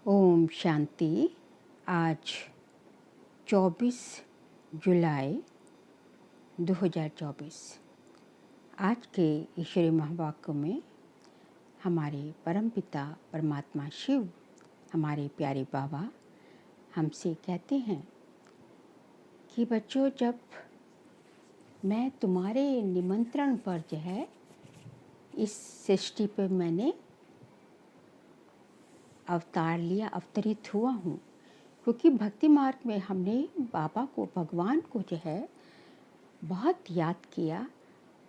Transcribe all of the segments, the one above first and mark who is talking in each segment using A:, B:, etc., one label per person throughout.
A: ओम शांति। आज 24 जुलाई 2024। आज के ईश्वरीय महावाक्य में हमारे परमपिता परमात्मा शिव, हमारे प्यारे बाबा हमसे कहते हैं कि बच्चों, जब मैं तुम्हारे निमंत्रण पर इस सृष्टि पर मैंने अवतार लिया, अवतरित हुआ हूँ, क्योंकि भक्ति मार्ग में हमने बाबा को, भगवान को बहुत याद किया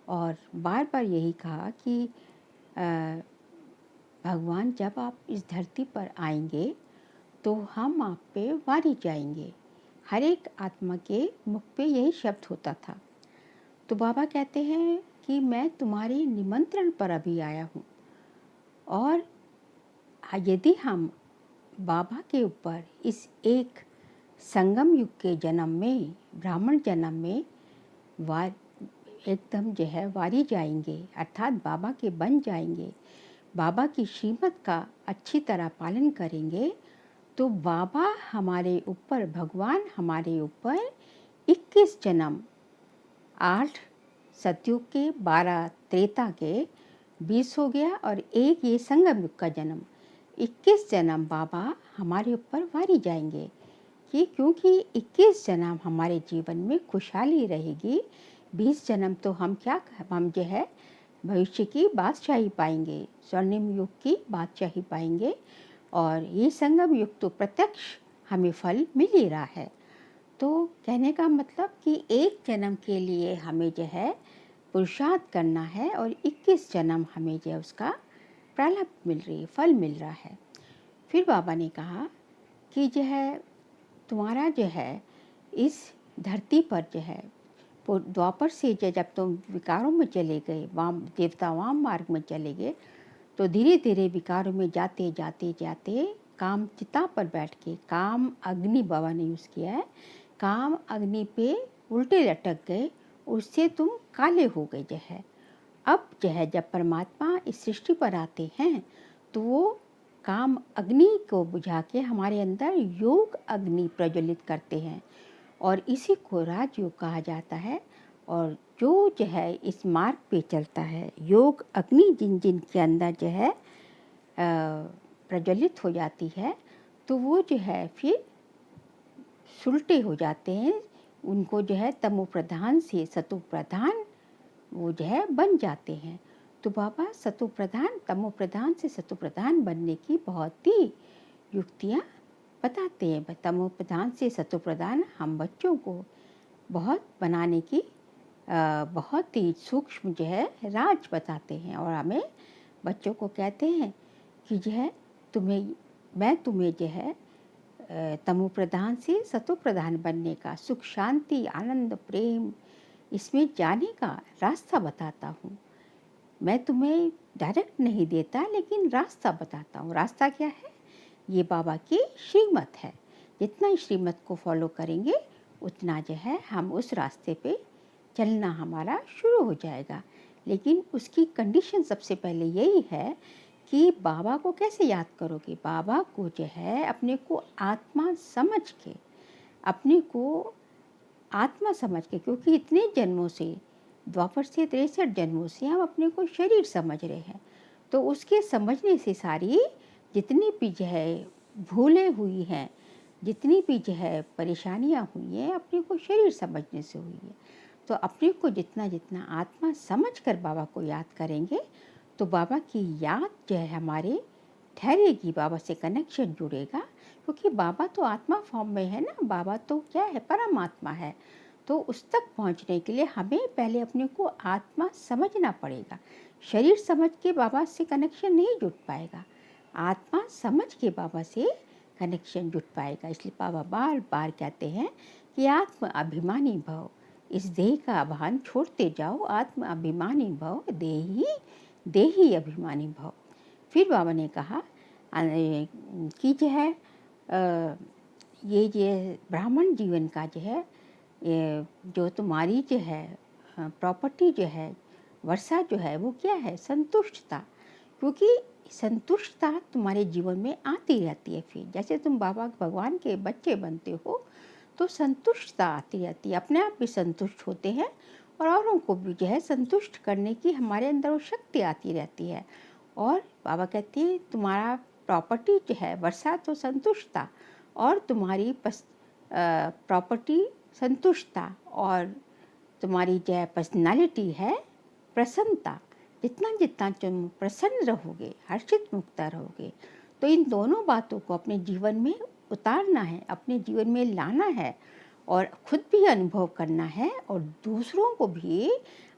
A: और बार बार यही कहा कि भगवान, जब आप इस धरती पर आएंगे तो हम आप पे वारी जाएंगे। हर एक आत्मा के मुख पे यही शब्द होता था। तो बाबा कहते हैं कि मैं तुम्हारे निमंत्रण पर अभी आया हूँ, और यदि हम बाबा के ऊपर इस एक संगम युग के जन्म में, ब्राह्मण जन्म में एकदम वारी जाएंगे, अर्थात बाबा के बन जाएंगे, बाबा की श्रीमत का अच्छी तरह पालन करेंगे, तो बाबा हमारे ऊपर, भगवान हमारे ऊपर 21 जन्म, 8 सतयुग के, 12 त्रेता के, 20 हो गया, और एक ये संगम युग का जन्म, 21 जन्म बाबा हमारे ऊपर वारी जाएंगे। कि क्योंकि 21 जन्म हमारे जीवन में खुशहाली रहेगी, 20 जन्म तो हम भविष्य की बादशाही पाएंगे, स्वर्णिम युग की बादशाही पाएंगे, और ये संगम युग तो प्रत्यक्ष हमें फल मिल ही रहा है। तो कहने का मतलब कि एक जन्म के लिए हमें पुरुषार्थ करना है, और 21 जन्म हमें उसका प्रारब्ध मिल रही है, फल मिल रहा है। फिर बाबा ने कहा कि तुम्हारा इस धरती पर द्वापर से जब तुम विकारों में चले गए, वाम मार्ग में चले गए, तो धीरे धीरे विकारों में जाते जाते जाते काम चिता पर बैठ के, काम अग्नि बाबा ने यूज़ किया है, काम अग्नि पे उल्टे लटक गए, उससे तुम काले हो गए। अब जब परमात्मा इस सृष्टि पर आते हैं तो वो काम अग्नि को बुझा के हमारे अंदर योग अग्नि प्रज्वलित करते हैं, और इसी को राजयोग कहा जाता है। और जो इस मार्ग पे चलता है, योग अग्नि जिन जिन के अंदर प्रज्वलित हो जाती है, तो वो फिर सुलटे हो जाते हैं, उनको तमो प्रधान से सतो प्रधान वो बन जाते हैं। तो बाबा सतो प्रधान, तमो प्रधान से सतो प्रधान बनने की बहुत ही युक्तियाँ बताते हैं। तमो प्रधान से सतो प्रधान हम बच्चों को बहुत बनाने की बहुत ही सूक्ष्म राज बताते हैं, और हमें बच्चों को कहते हैं कि मैं तुम्हें तमो प्रधान से सतो प्रधान बनने का, सुख शांति आनंद प्रेम इसमें जाने का रास्ता बताता हूँ। मैं तुम्हें डायरेक्ट नहीं देता, लेकिन रास्ता बताता हूँ। रास्ता क्या है? ये बाबा की श्रीमत है। जितना श्रीमत को फॉलो करेंगे उतना हम उस रास्ते पे चलना हमारा शुरू हो जाएगा। लेकिन उसकी कंडीशन सबसे पहले यही है कि बाबा को कैसे याद करोगे? बाबा को अपने को आत्मा समझ के, अपने को आत्मा समझ के, क्योंकि इतने जन्मों से, द्वापर से 63 जन्मों से हम अपने को शरीर समझ रहे हैं, तो उसके समझने से सारी जितनी भी भूलें हुई हैं, जितनी भी परेशानियां हुई हैं, अपने को शरीर समझने से हुई है। तो अपने को जितना जितना आत्मा समझ कर बाबा को याद करेंगे, तो बाबा की याद हमारे ठहरेगी, बाबा से कनेक्शन जुड़ेगा, क्योंकि बाबा तो आत्मा फॉर्म में है ना, बाबा तो परमात्मा है। तो उस तक पहुंचने के लिए हमें पहले अपने को आत्मा समझना पड़ेगा। शरीर समझ के बाबा से कनेक्शन नहीं जुड़ पाएगा, आत्मा समझ के बाबा से कनेक्शन जुड़ पाएगा। इसलिए बाबा बार बार कहते हैं कि आत्म अभिमानी भव, इस देह का आभान छोड़ते जाओ, आत्म अभिमानी भव, देही अभिमानी भव। फिर बाबा ने कहा कि ये ब्राह्मण जीवन का जो तुम्हारी प्रॉपर्टी वर्षा वो क्या है? संतुष्टता। क्योंकि संतुष्टता तुम्हारे जीवन में आती रहती है। फिर जैसे तुम बाबा भगवान के बच्चे बनते हो तो संतुष्टता आती रहती है, अपने आप भी संतुष्ट होते हैं और औरों को भी जो है संतुष्ट करने की हमारे अंदर वो शक्ति आती रहती है। और बाबा कहते हैं तुम्हारा प्रॉपर्टी जो है वर्षा तो संतुष्टता, और तुम्हारी प्रॉपर्टी संतुष्टता, और तुम्हारी जो है पर्सनालिटी है प्रसन्नता। जितना जितना तुम प्रसन्न रहोगे, हर्षित मुक्त रहोगे, तो इन दोनों बातों को अपने जीवन में उतारना है, अपने जीवन में लाना है और खुद भी अनुभव करना है और दूसरों को भी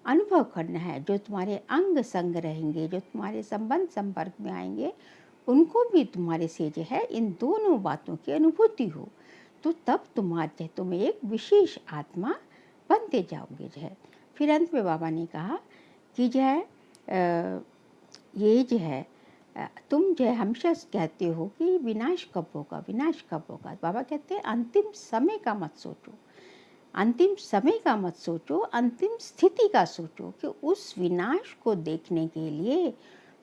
A: अनुभव करना है। जो तुम्हारे अंग संग रहेंगे, जो तुम्हारे संबंध संपर्क में आएंगे, उनको भी तुम्हारे से जो है इन दोनों बातों की अनुभूति हो, तो तब तुम एक विशेष आत्मा बनते जाओगे जो है। फिर अंत में बाबा ने कहा कि जो है ये जो है तुम जो है हमेशा कहते हो कि विनाश कब होगा, विनाश कब होगा। बाबा कहते हैं अंतिम समय का मत सोचो, अंतिम समय का मत सोचो, अंतिम स्थिति का सोचो कि उस विनाश को देखने के लिए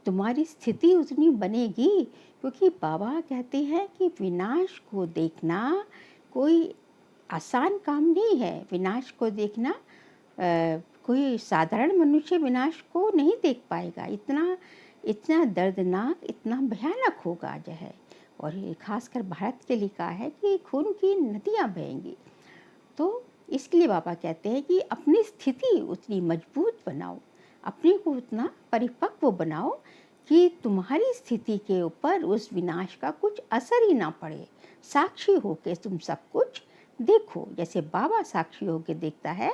A: तुम्हारी स्थिति उतनी बनेगी। क्योंकि बाबा कहते हैं कि विनाश को देखना कोई आसान काम नहीं है। विनाश को देखना कोई साधारण मनुष्य विनाश को नहीं देख पाएगा। इतना इतना दर्दनाक, इतना भयानक होगा जो है। और ये खासकर भारत के लिए कहा है कि खून की नदियाँ बहेंगी। तो इसके लिए बाबा कहते हैं कि अपनी स्थिति उतनी मजबूत बनाओ, अपने को उतना परिपक्व बनाओ कि तुम्हारी स्थिति के ऊपर उस विनाश का कुछ असर ही ना पड़े। साक्षी होके तुम सब कुछ देखो। जैसे बाबा साक्षी होके देखता है,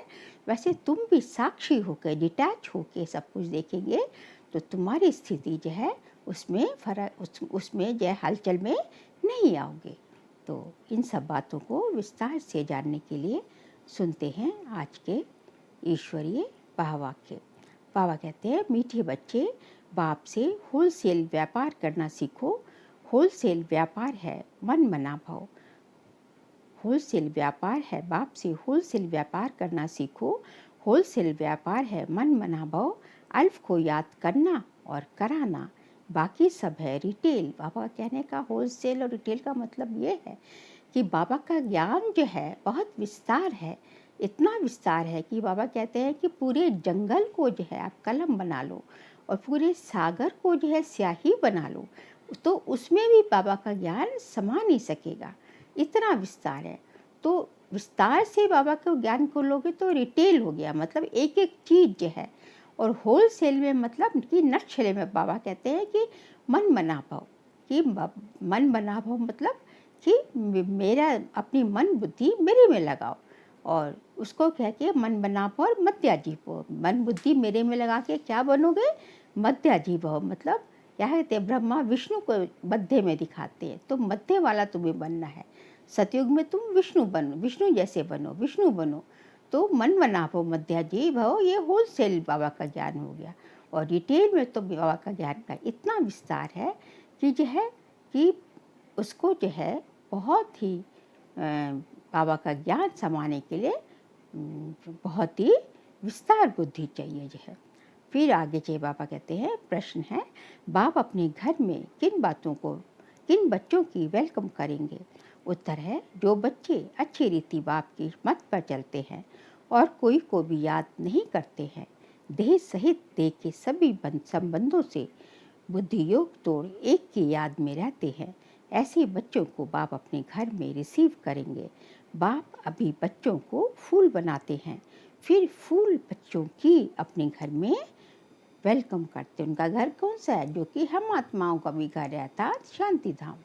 A: वैसे तुम भी साक्षी होकर डिटैच होके सब कुछ देखेंगे, तो तुम्हारी स्थिति जो है उसमें उसमें जो है हलचल में नहीं आओगे। तो इन सब बातों को विस्तार से जानने के लिए सुनते हैं आज के ईश्वरीय वाक्य। बाबा कहते हैं मीठे बच्चे, बाप से होलसेल व्यापार करना सीखो। होलसेल व्यापार है मन मना भाव। होलसेल व्यापार है बाप से होलसेल व्यापार करना सीखो। होलसेल व्यापार है मन मना भाव। अल्फ को याद करना और कराना, बाकी सब है रिटेल। बाबा कहने का होलसेल और रिटेल का मतलब ये है कि बाबा का ज्ञान जो है बहुत विस्तार है। इतना विस्तार है कि बाबा कहते हैं कि पूरे जंगल को जो है आप कलम बना लो और पूरे सागर को जो है स्याही बना लो, तो उसमें भी बाबा का ज्ञान समा नहीं सकेगा। इतना विस्तार है। तो विस्तार से बाबा के ज्ञान को लोगे तो रिटेल हो गया, मतलब एक एक चीज़ जो है। और होलसेल में मतलब कि नटशले में बाबा कहते हैं कि मन बना पाओ, कि मन बना पाओ मतलब कि मेरा अपनी मन बुद्धि मेरे में लगाओ, और उसको कह के मन बना पाओ और मध्याजीव हो। मन बुद्धि मेरे में लगा के क्या बनोगे, मध्याजीव हो। मतलब क्या कहते हैं, ब्रह्मा विष्णु को मध्य में दिखाते हैं, तो मध्य वाला तुम्हें बनना है। सतयुग में तुम विष्णु बनो, विष्णु जैसे बनो, विष्णु बनो। तो मन बना पाओ मध्याजीव हो, ये होलसेल बाबा का ज्ञान हो गया। और रिटेल में तो बाबा का ज्ञान का इतना विस्तार है कि जो है कि उसको जो है बहुत ही बाबा का ज्ञान समाने के लिए बहुत ही विस्तार बुद्धि चाहिए जो है। फिर आगे जो बाबा कहते हैं प्रश्न है, बाप अपने घर में किन बच्चों की वेलकम करेंगे। उत्तर है, जो बच्चे अच्छी रीति बाप की मत पर चलते हैं और कोई को भी याद नहीं करते हैं, देह सहित देह के सभी संबंधों से बुद्धि योग तोड़ एक की याद में रहते हैं, ऐसे बच्चों को बाप अपने घर में रिसीव करेंगे। बाप अभी बच्चों को फूल बनाते हैं, फिर फूल बच्चों की अपने घर में वेलकम करते हैं। उनका घर कौन सा है, जो कि हम आत्माओं का भी घर है, अर्थात शांति धाम।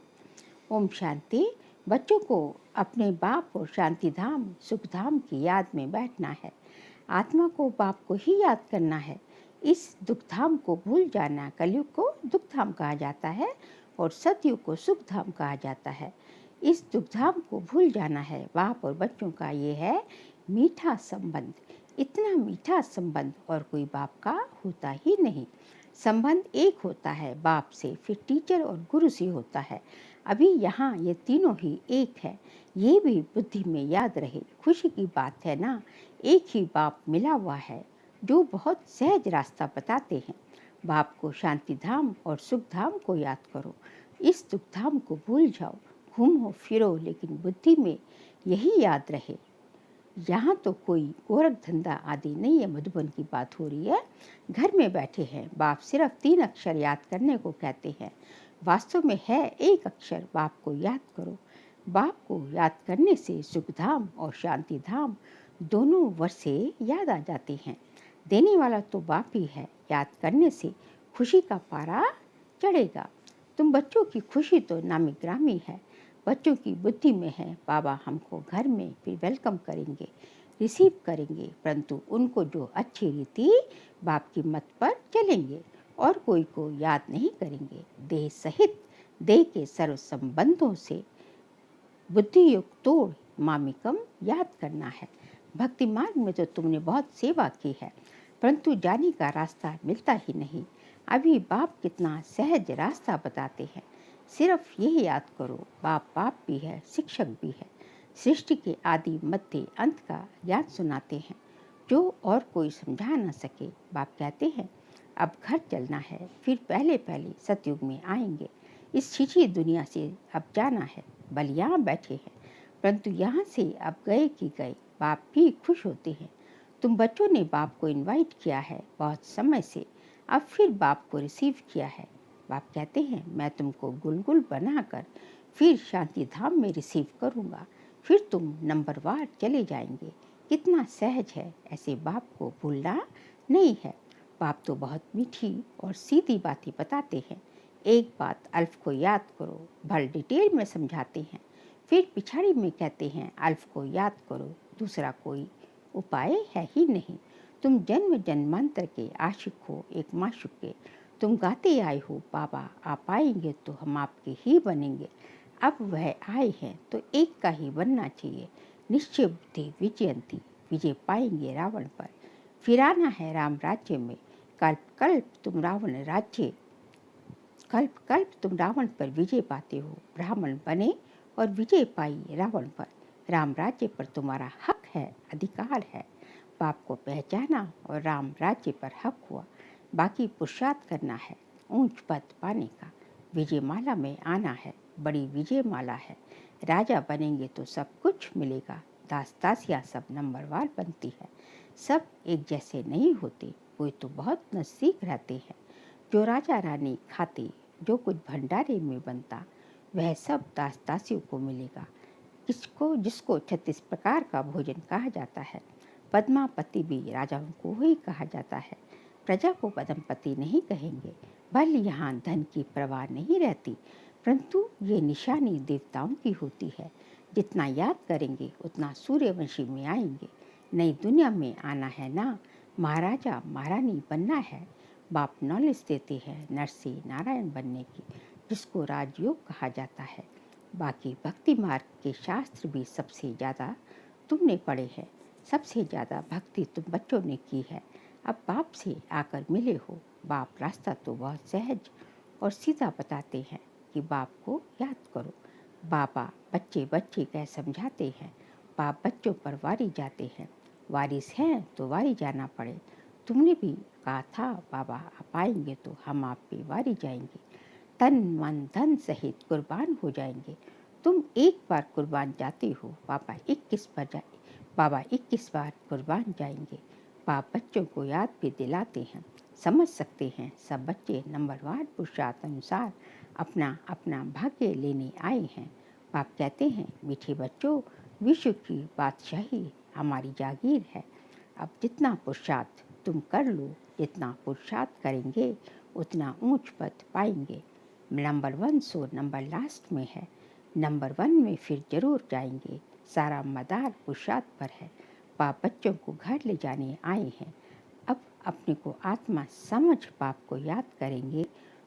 A: ओम शांति। बच्चों को अपने बाप और शांति धाम सुख धाम की याद में बैठना है। आत्मा को बाप को ही याद करना है। इस दुख धाम को भूल जाना। कलयुग को दुख धाम कहा जाता है और सतयुग को सुख धाम कहा जाता है। इस दुख धाम को भूल जाना है। बाप और बच्चों का ये है मीठा संबंध। इतना मीठा संबंध और कोई बाप का होता ही नहीं। संबंध एक होता है बाप से, फिर टीचर और गुरु से होता है। अभी यहाँ ये तीनों ही एक है, ये भी बुद्धि में याद रहे। खुशी की बात है ना, एक ही बाप मिला हुआ है जो बहुत सहज रास्ता बताते हैं। बाप को शांति धाम और सुख धाम को याद करो। इस दुख धाम को भूल जाओ, घूमो फिरो, लेकिन बुद्धि में यही याद रहे। यहाँ तो कोई गोरख धंधा आदि नहीं है। मधुबन की बात हो रही है। घर में बैठे हैं, बाप सिर्फ 3 अक्षर याद करने को कहते हैं। वास्तव में है एक अक्षर, बाप को याद करो। बाप को याद करने से सुख धाम और शांति धाम दोनों वर्षे याद आ जाते हैं। देने वाला तो बाप ही है। याद करने से खुशी का पारा चढ़ेगा। तुम बच्चों की खुशी तो नामी ग्रामी है। बच्चों की बुद्धि में है बाबा हमको घर में फिर वेलकम करेंगे, रिसीव करेंगे, परंतु उनको जो अच्छी रीति बाप की मत पर चलेंगे और कोई को याद नहीं करेंगे। देह सहित देह के सर्व संबंधों से बुद्धि युक्त तोड़ मामिकम याद करना है। भक्ति मार्ग में तो तुमने बहुत सेवा की है, परंतु जाने का रास्ता मिलता ही नहीं। अभी बाप कितना सहज रास्ता बताते हैं। सिर्फ यही याद करो, बाप भी है, शिक्षक भी है। सृष्टि के आदि मध्य अंत का ज्ञान सुनाते हैं जो और कोई समझा न सके। बाप कहते हैं अब घर चलना है, फिर पहले पहले सतयुग में आएंगे। इस छिछी दुनिया से अब जाना है। बल यहाँ बैठे हैं, परंतु यहाँ से अब गए कि गए। बाप भी खुश होते हैं। तुम बच्चों ने बाप को इनवाइट किया है बहुत समय से, अब फिर बाप को रिसीव किया है। बाप कहते हैं मैं तुमको गुलगुल बनाकर फिर शांति धाम में रिसीव करूँगा, फिर तुम नंबरवार चले जाएंगे। कितना सहज है, ऐसे बाप को भूलना नहीं है। बाप तो बहुत मीठी और सीधी बातें बताते हैं। एक बात अल्फ को याद करो, भल डिटेल में समझाते हैं। फिर पिछाड़ी में कहते हैं अल्फ को याद करो, दूसरा कोई उपाय है ही नहीं। तुम जन्म जन्मांतर के आशिक हो, एक माशुक के। तुम गाते आए हो बाबा आप आएंगे तो हम आपके ही बनेंगे। अब वह आए हैं तो एक का ही बनना चाहिए। निश्चय बुद्धि विजयंती, विजय पाएंगे रावण पर। फिर आना है राम राज्य में। कल्प कल्प तुम रावण राज्य, कल्प कल्प तुम रावण पर विजय पाते हो। ब्राह्मण बने और विजय पाई रावण पर। राम राज्य पर तुम्हारा हक है, अधिकार है। बाप को पहचाना और राम राज्य पर हक हुआ। बाकी पुरुषार्थ करना है ऊंच पद पाने का। विजय माला में आना है, बड़ी विजय माला है। राजा बनेंगे तो सब कुछ मिलेगा। दास दासियाँ सब नंबरवार बनती है। सब एक जैसे नहीं होते, कोई तो बहुत नज़दीक रहते हैं। जो राजा रानी खाते, जो कुछ भंडारे में बनता, वह सब दास दासियों को मिलेगा। जिसको 36 प्रकार का भोजन कहा जाता है। पद्मापति भी राजाओं को ही कहा जाता है। प्रजा को पद्मपति नहीं कहेंगे। बल यहाँ धन की परवाह नहीं रहती, परंतु ये निशानी देवताओं की होती है। जितना याद करेंगे उतना सूर्यवंशी में आएंगे। नई दुनिया में आना है ना, महाराजा महारानी बनना है। बाप नॉलेज देते हैं नर से नारायण बनने की, जिसको राजयोग कहा जाता है। बाकी भक्ति मार्ग के शास्त्र भी सबसे ज़्यादा तुमने पढ़े हैं। सबसे ज़्यादा भक्ति तुम बच्चों ने की है। अब बाप से आकर मिले हो। बाप रास्ता तो बहुत सहज और सीधा बताते हैं कि बाप को याद करो। बाबा बच्चे बच्चे कह समझाते हैं। बाप बच्चों पर वारी जाते हैं। वारिस हैं तो वारी जाना पड़े। तुमने भी कहा था बाबा आप आएंगे तो हम आप पे वारी जाएंगे, तन मन धन सहित कुर्बान हो जाएंगे। तुम एक बार कुर्बान जाते हो, बाबा 21 बार कुर्बान जाएंगे। बाप बच्चों को याद भी दिलाते हैं। समझ सकते हैं सब बच्चे नंबरवार पुरुषार्थ अनुसार अपना अपना भाग्य लेने आए हैं। बाप कहते हैं मीठे बच्चों, विश्व की बादशाही हमारी जागीर है। अब जितना पुरुषार्थ तुम कर लो, जितना पुरुषार्थ करेंगे उतना ऊंच पद पाएंगे। नंबर 1 सो नंबर लास्ट में है। नंबर 1 में फिर जरूर जाएंगे। सारा मदार पुरुषार्थ पर है। बाप बच्चों को घर ले जाने आए हैं। अब अपने को आत्मा समझ बाप को याद करेंगे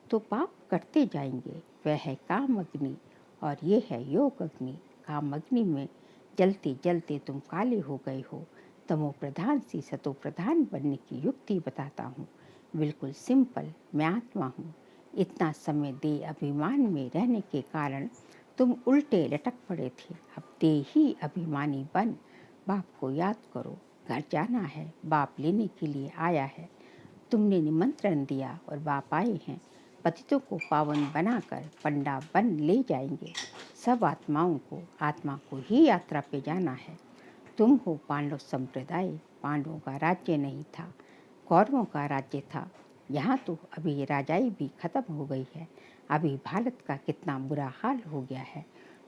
A: तो पाप करते जाएंगे। वह है काम अग्नि और ये है योग अग्नि। काम अग्नि में जलते जलते तुम काले हो गए हो। तमो प्रधान से सतो प्रधान बनने की युक्ति बताता हूँ। बिल्कुल सिंपल, मैं आत्मा हूँ। इतना समय दे अभिमान में रहने के कारण तुम उल्टे लटक पड़े थे। अब दे ही अभिमानी बन बाप को याद करो। घर जाना है, बाप लेने के लिए आया है। तुमने निमंत्रण दिया और बाप आए हैं। पतितों को पावन बनाकर पंडा बन ले जाएंगे। सब आत्मा को ही यात्रा पे जाना है। तुम हो पांडव संप्रदाय। पांडवों का राज्य नहीं था, कौरवों का राज्य था। यहाँ तो अभी राजाई भी खत्म हो गई है। अभी भारत का कितना बुरा हाल हो गया है।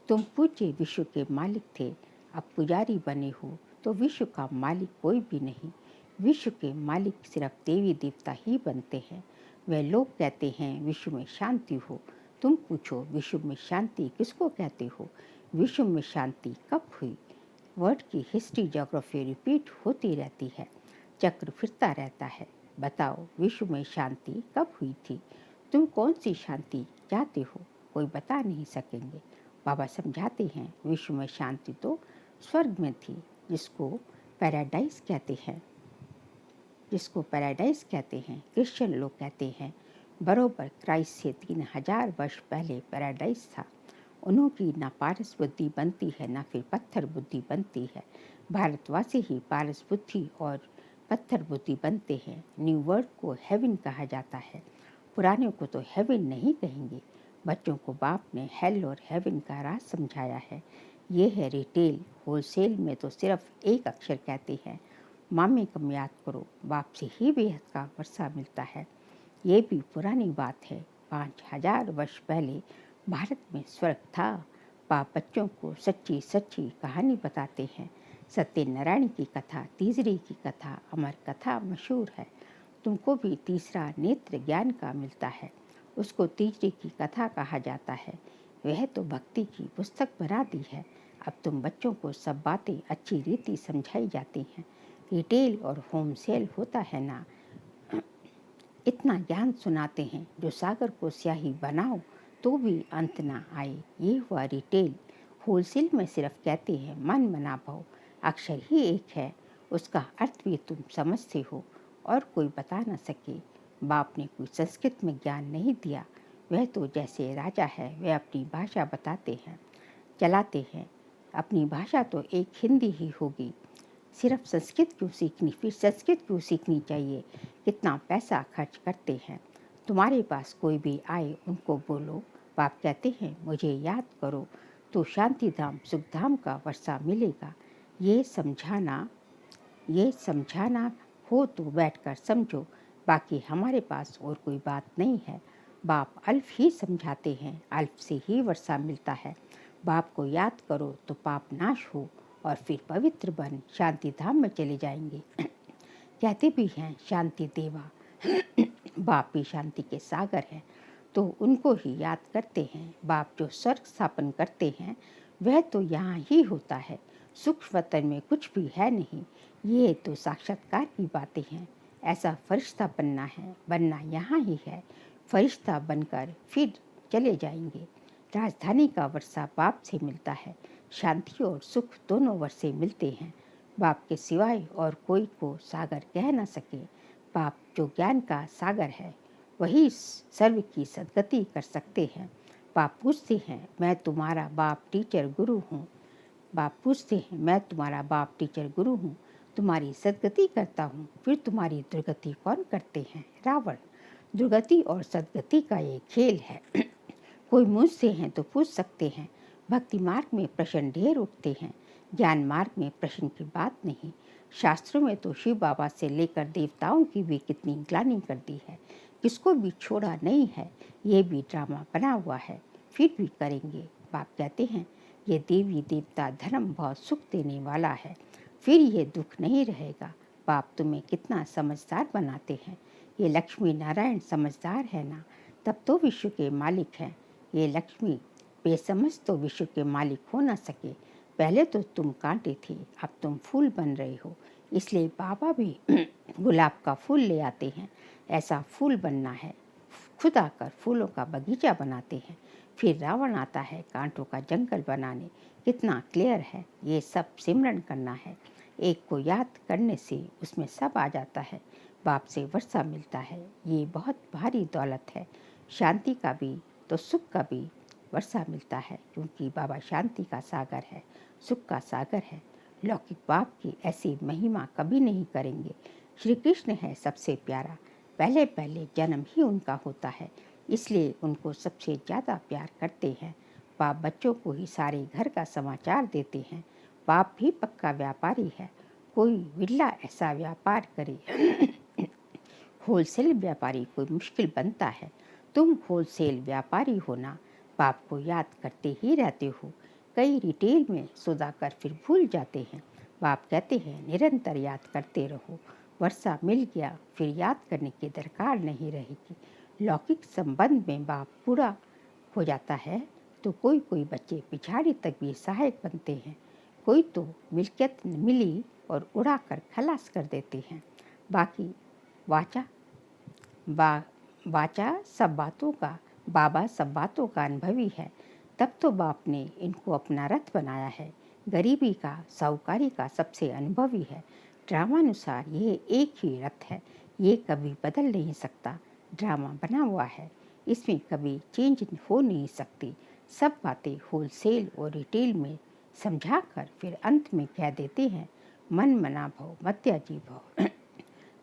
A: तुम पूज्य विश्व के मालिक थे, अब पुजारी बने हो तो विश्व का मालिक कोई भी नहीं। विश्व के मालिक सिर्फ देवी देवता ही बनते हैं। वे लोग कहते हैं विश्व में शांति हो। तुम पूछो विश्व में शांति किसको कहते हो? विश्व में शांति कब हुई? वर्ड की हिस्ट्री ज्योग्राफी रिपीट होती रहती है, चक्र फिरता रहता है। बताओ विश्व में शांति कब हुई थी? तुम कौन सी शांति चाहते हो? कोई बता नहीं सकेंगे। बाबा समझाते हैं विश्व में शांति तो स्वर्ग में थी, जिसको पैराडाइज कहते हैं। क्रिश्चियन लोग कहते हैं बरोबर क्राइस्ट से 3000 वर्ष पहले पैराडाइज था। उन्हों की ना पारस बुद्धि बनती है, ना फिर पत्थर बुद्धि बनती है। भारतवासी ही पारस बुद्धि और पत्थर बुद्धि बनते हैं। न्यू वर्ल्ड को हेवन कहा जाता है, पुराने को तो हेवन नहीं कहेंगे। बच्चों को बाप ने हेल और हेवन का राज समझाया है। ये है रिटेल। होलसेल में तो सिर्फ एक अक्षर कहते हैं। मामे कम याद करो, बाप से ही बेहद का वर्षा मिलता है। ये भी पुरानी बात है। 5000 वर्ष पहले भारत में स्वर्ग था। बाप बच्चों को सच्ची सच्ची कहानी बताते हैं। सत्यनारायण की कथा, तीसरी की कथा, अमर कथा मशहूर है। तुमको भी तीसरा नेत्र ज्ञान का मिलता है, उसको तीसरी की कथा कहा जाता है। वह तो भक्ति की पुस्तक बना दी है। अब तुम बच्चों को सब बातें अच्छी रीति समझाई जाती हैं। रिटेल और होम सेल होता है ना, इतना ज्ञान सुनाते हैं जो सागर को स्याही बनाओ तो भी अंत ना आए। ये हुआ रिटेल। होलसेल में सिर्फ कहते हैं मन मना भाव, अक्षर ही एक है, उसका अर्थ भी तुम समझते हो और कोई बता न सके। बाप ने कोई संस्कृत में ज्ञान नहीं दिया। वह तो जैसे राजा है, वह अपनी भाषा बताते हैं, चलाते हैं। अपनी भाषा तो एक हिंदी ही होगी। सिर्फ संस्कृत क्यों सीखनी? फिर संस्कृत क्यों सीखनी चाहिए? कितना पैसा खर्च करते हैं। तुम्हारे पास कोई भी आए उनको बोलो, बाप कहते हैं मुझे याद करो तो शांति धाम सुख धाम का वर्षा मिलेगा। ये समझाना हो तो बैठकर समझो, बाकी हमारे पास और कोई बात नहीं है। बाप अल्फ ही समझाते हैं, अल्फ से ही वर्षा मिलता है। बाप को याद करो तो पाप नाश हो और फिर पवित्र बन शांति धाम में चले जाएंगे। कहते भी हैं शांति देवा। बाप भी शांति के सागर हैं, तो उनको ही याद करते हैं। बाप जो स्वर्ग स्थापन करते हैं वह तो यहाँ ही होता है। सूक्ष्म वतन में कुछ भी है नहीं। ये तो साक्षात्कार की बातें हैं। ऐसा फरिश्ता बनना यहाँ ही है। फरिश्ता बनकर फिर चले जाएंगे। राजधानी का वर्षा बाप से मिलता है। शांति और सुख दोनों वर्षे मिलते हैं। बाप के सिवाय और कोई को सागर कह न सके। बाप जो ज्ञान का सागर है, वही सर्व की सद्गति कर सकते हैं। बाप पूछते हैं मैं तुम्हारा बाप टीचर गुरु हूँ। तुम्हारी सद्गति करता हूँ, फिर तुम्हारी दुर्गति कौन करते हैं? रावण। दुर्गति और सद्गति का ये खेल है। कोई मुझसे हैं तो पूछ सकते हैं। भक्ति मार्ग में प्रश्न ढेर उठते हैं, ज्ञान मार्ग में प्रश्न की बात नहीं। शास्त्रों में तो शिव बाबा से लेकर देवताओं की भी कितनी ग्लानि कर दी है, किसको भी छोड़ा नहीं है। ये भी ड्रामा बना हुआ है, फिर भी करेंगे। बाप कहते हैं ये देवी देवता धर्म बहुत सुख देने वाला है, फिर ये दुख नहीं रहेगा। बाप तुम्हें कितना समझदार बनाते हैं। ये लक्ष्मी नारायण समझदार है ना, तब तो विश्व के मालिक हैं। ये लक्ष्मी बेसमझ तो विश्व के मालिक हो ना सके। पहले तो तुम कांटे थे, अब तुम फूल बन रहे हो। इसलिए बाबा भी गुलाब का फूल ले आते हैं। ऐसा फूल बनना है। खुद आकर फूलों का बगीचा बनाते हैं। फिर रावण आता है कांटों का जंगल बनाने। कितना क्लियर है। ये सब सिमरन करना है। एक को याद करने से उसमें सब आ जाता है। बाप से वर्षा मिलता है। ये बहुत भारी दौलत है। शांति का भी तो सुख का भी वर्षा मिलता है, क्योंकि बाबा शांति का सागर है, सुख का सागर है। लौकिक बाप की ऐसी महिमा कभी नहीं करेंगे। श्री कृष्ण है सबसे प्यारा। पहले पहले जन्म ही उनका होता है, इसलिए उनको सबसे ज़्यादा प्यार करते हैं। बाप बच्चों को ही सारे घर का समाचार देते हैं। बाप भी पक्का व्यापारी है, कोई विरला ऐसा व्यापार करे। होलसेल व्यापारी कोई मुश्किल बनता है। तुम होलसेल व्यापारी हो ना, बाप को याद करते ही रहते हो। कई रिटेल में सौदा कर फिर भूल जाते हैं। बाप कहते हैं निरंतर याद करते रहो, वर्षा मिल गया फिर याद करने की दरकार नहीं रहेगी। लौकिक संबंध में बाप पूरा हो जाता है तो कोई कोई बच्चे पिछाड़ी तक भी सहायक बनते हैं। कोई तो मिल्कियत मिली और उड़ा कर खलास कर देते हैं। बाकी वाचा वाचा सब बातों का, बाबा सब बातों का अनुभवी है। तब तो बाप ने इनको अपना रथ बनाया है। गरीबी का, साहूकारी का सबसे अनुभवी है। ड्रामानुसार ये एक ही रथ है, ये कभी बदल नहीं सकता। ड्रामा बना हुआ है, इसमें कभी चेंज हो नहीं सकती। सब बातें होलसेल और रिटेल में समझाकर फिर अंत में कह देते हैं मन मना भव मत्याजी भव।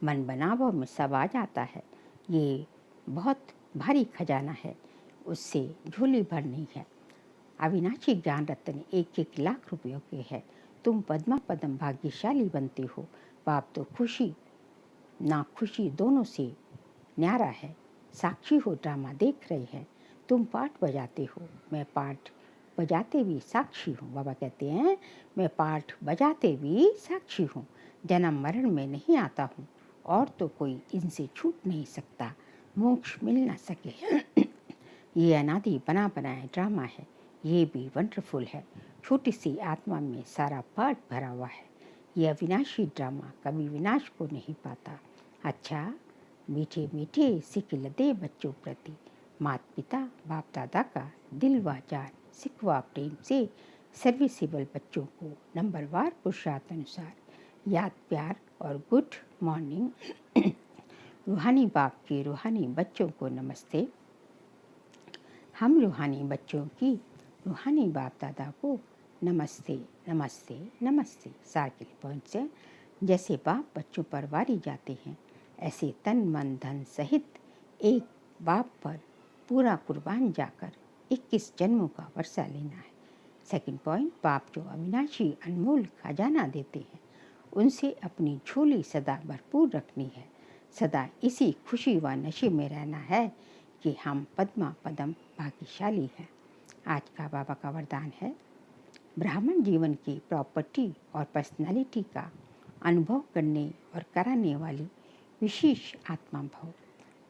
A: मन बना भव में सब आ जाता है। ये बहुत भारी खजाना है, उससे झोली भरनी है। अविनाशी ज्ञान रत्न 1-1 लाख रुपयों के है। तुम पद्मा पदम भाग्यशाली बनते हो। बाप तो खुशी ना खुशी दोनों से न्यारा है। साक्षी हो, ड्रामा देख रहे हैं। तुम पाठ बजाते हो, मैं पाठ बजाते भी साक्षी हूँ। बाबा कहते हैं मैं पाठ बजाते भी साक्षी हूँ। जन्म मरण में नहीं आता हूँ और तो कोई इनसे छूट नहीं सकता, मोक्ष मिल ना सके। ये अनादि बना बनाया ड्रामा है, ये भी वंडरफुल है। छोटी सी आत्मा में सारा पाठ भरा हुआ है। ये अविनाशी ड्रामा कभी विनाश को नहीं पाता। अच्छा, मीठे मीठे सिख लदे बच्चों प्रति माता पिता बाप दादा का दिल व जान सिखवा प्रेम से सर्विसेबल बच्चों को नंबरवार पुरुषार्थ अनुसार याद प्यार और गुड मॉर्निंग। रूहानी बाप के रूहानी बच्चों को नमस्ते। हम रूहानी बच्चों की रूहानी बाप दादा को नमस्ते नमस्ते नमस्ते। सार्किल पॉइंट से जैसे बाप बच्चों पर वारी जाते हैं, ऐसे तन मन धन सहित एक बाप पर पूरा कुर्बान जाकर 21 जन्मों का वर्षा लेना है। सेकंड पॉइंट, बाप जो अविनाशी अनमोल खजाना देते हैं, उनसे अपनी झोली सदा भरपूर रखनी है। सदा इसी खुशी व नशे में रहना है कि हम पद्मा पदम भाग्यशाली हैं। आज का बाबा का वरदान है ब्राह्मण जीवन की प्रॉपर्टी और पर्सनालिटी का अनुभव करने और कराने वाली विशेष आत्मा भव।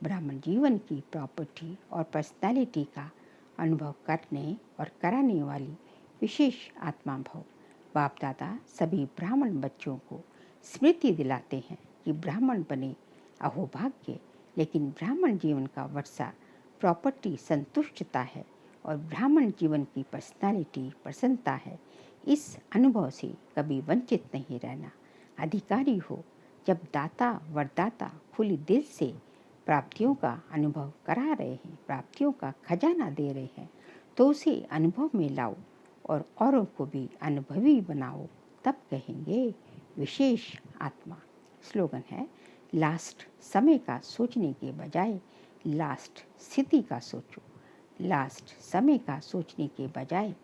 A: ब्राह्मण जीवन की प्रॉपर्टी और पर्सनालिटी का अनुभव करने और कराने वाली विशेष आत्मा भव। बाप दादा सभी ब्राह्मण बच्चों को स्मृति दिलाते हैं कि ब्राह्मण बने अहोभाग्य, लेकिन ब्राह्मण जीवन का वर्षा प्रॉपर्टी संतुष्टता है और ब्राह्मण जीवन की पर्सनालिटी प्रसन्नता है। इस अनुभव से कभी वंचित नहीं रहना। अधिकारी हो, जब दाता वरदाता खुले दिल से प्राप्तियों का अनुभव करा रहे हैं, प्राप्तियों का खजाना दे रहे हैं, तो उसे अनुभव में लाओ और औरों को भी अनुभवी बनाओ, तब कहेंगे विशेष आत्मा। स्लोगन है लास्ट समय का सोचने के बजाय लास्ट स्थिति का सोचो। लास्ट समय का सोचने के बजाय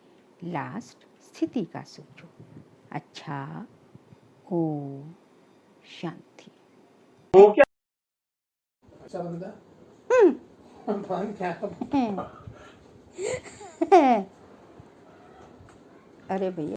A: लास्ट स्थिति का सोचो। अच्छा, ओम शांति। अरे भैया।